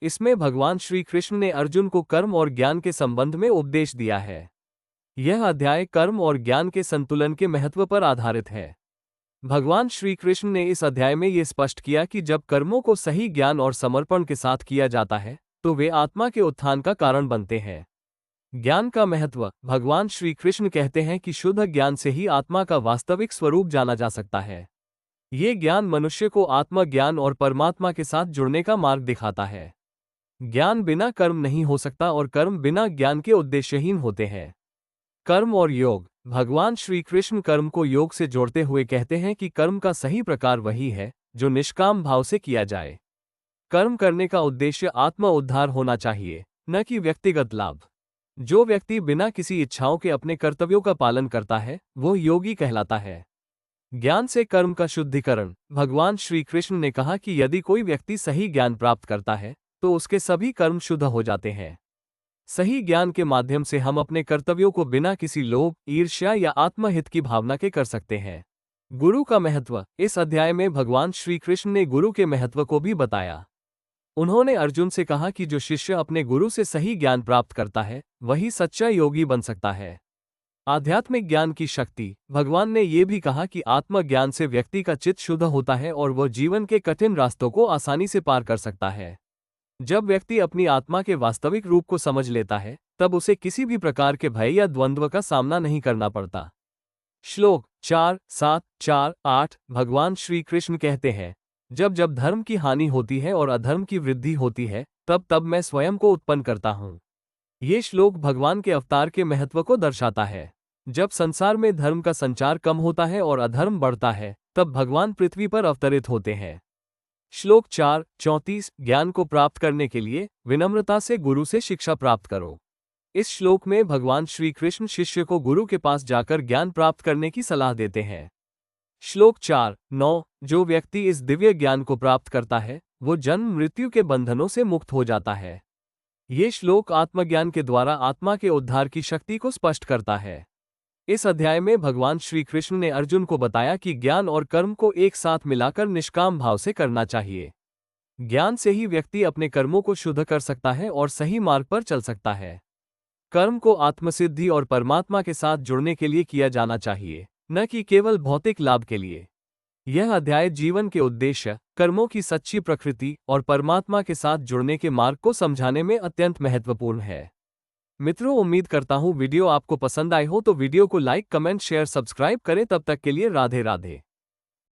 इसमें भगवान श्री कृष्ण ने अर्जुन को कर्म और ज्ञान के संबंध में उपदेश दिया है। यह अध्याय कर्म और ज्ञान के संतुलन के महत्व पर आधारित है। भगवान श्री कृष्ण ने इस अध्याय में ये स्पष्ट किया कि जब कर्मों को सही ज्ञान और समर्पण के साथ किया जाता है तो वे आत्मा के उत्थान का कारण बनते हैं। ज्ञान का महत्व। भगवान श्री कृष्ण कहते हैं कि शुद्ध ज्ञान से ही आत्मा का वास्तविक स्वरूप जाना जा सकता है। ये ज्ञान मनुष्य को आत्मज्ञान और परमात्मा के साथ जुड़ने का मार्ग दिखाता है। ज्ञान बिना कर्म नहीं हो सकता और कर्म बिना ज्ञान के उद्देश्यहीन होते हैं। कर्म और योग। भगवान श्री कृष्ण कर्म को योग से जोड़ते हुए कहते हैं कि कर्म का सही प्रकार वही है जो निष्काम भाव से किया जाए। कर्म करने का उद्देश्य आत्म उद्धार होना चाहिए, न कि व्यक्तिगत लाभ। जो व्यक्ति बिना किसी इच्छाओं के अपने कर्तव्यों का पालन करता है वो योगी कहलाता है। ज्ञान से कर्म का शुद्धिकरण। भगवान श्री कृष्ण ने कहा कि यदि कोई व्यक्ति सही ज्ञान प्राप्त करता है तो उसके सभी कर्म शुद्ध हो जाते हैं। सही ज्ञान के माध्यम से हम अपने कर्तव्यों को बिना किसी लोभ, ईर्ष्या या आत्महित की भावना के कर सकते हैं। गुरु का महत्व। इस अध्याय में भगवान श्री कृष्ण ने गुरु के महत्व को भी बताया। उन्होंने अर्जुन से कहा कि जो शिष्य अपने गुरु से सही ज्ञान प्राप्त करता है वही सच्चा योगी बन सकता है। आध्यात्मिक ज्ञान की शक्ति। भगवान ने ये भी कहा कि आत्मज्ञान से व्यक्ति का चित्त शुद्ध होता है और वह जीवन के कठिन रास्तों को आसानी से पार कर सकता है। जब व्यक्ति अपनी आत्मा के वास्तविक रूप को समझ लेता है तब उसे किसी भी प्रकार के भय या द्वंद्व का सामना नहीं करना पड़ता। श्लोक 4:7-4:8 भगवान श्री कृष्ण कहते हैं, जब जब धर्म की हानि होती है और अधर्म की वृद्धि होती है तब तब मैं स्वयं को उत्पन्न करता हूँ। ये श्लोक भगवान के अवतार के महत्व को दर्शाता है। जब संसार में धर्म का संचार कम होता है और अधर्म बढ़ता है तब भगवान पृथ्वी पर अवतरित होते हैं। श्लोक 4:34 ज्ञान को प्राप्त करने के लिए विनम्रता से गुरु से शिक्षा प्राप्त करो। इस श्लोक में भगवान श्री कृष्ण शिष्य को गुरु के पास जाकर ज्ञान प्राप्त करने की सलाह देते हैं। श्लोक 4:9 जो व्यक्ति इस दिव्य ज्ञान को प्राप्त करता है वो जन्म मृत्यु के बंधनों से मुक्त हो जाता है। ये श्लोक आत्मज्ञान के द्वारा आत्मा के उद्धार की शक्ति को स्पष्ट करता है। इस अध्याय में भगवान श्री कृष्ण ने अर्जुन को बताया कि ज्ञान और कर्म को एक साथ मिलाकर निष्काम भाव से करना चाहिए। ज्ञान से ही व्यक्ति अपने कर्मों को शुद्ध कर सकता है और सही मार्ग पर चल सकता है। कर्म को आत्मसिद्धि और परमात्मा के साथ जुड़ने के लिए किया जाना चाहिए, न कि केवल भौतिक लाभ के लिए। यह अध्याय जीवन के उद्देश्य, कर्मों की सच्ची प्रकृति और परमात्मा के साथ जुड़ने के मार्ग को समझाने में अत्यंत महत्वपूर्ण है। मित्रों, उम्मीद करता हूँ वीडियो आपको पसंद आई हो तो वीडियो को लाइक, कमेंट, शेयर, सब्सक्राइब करें। तब तक के लिए राधे राधे।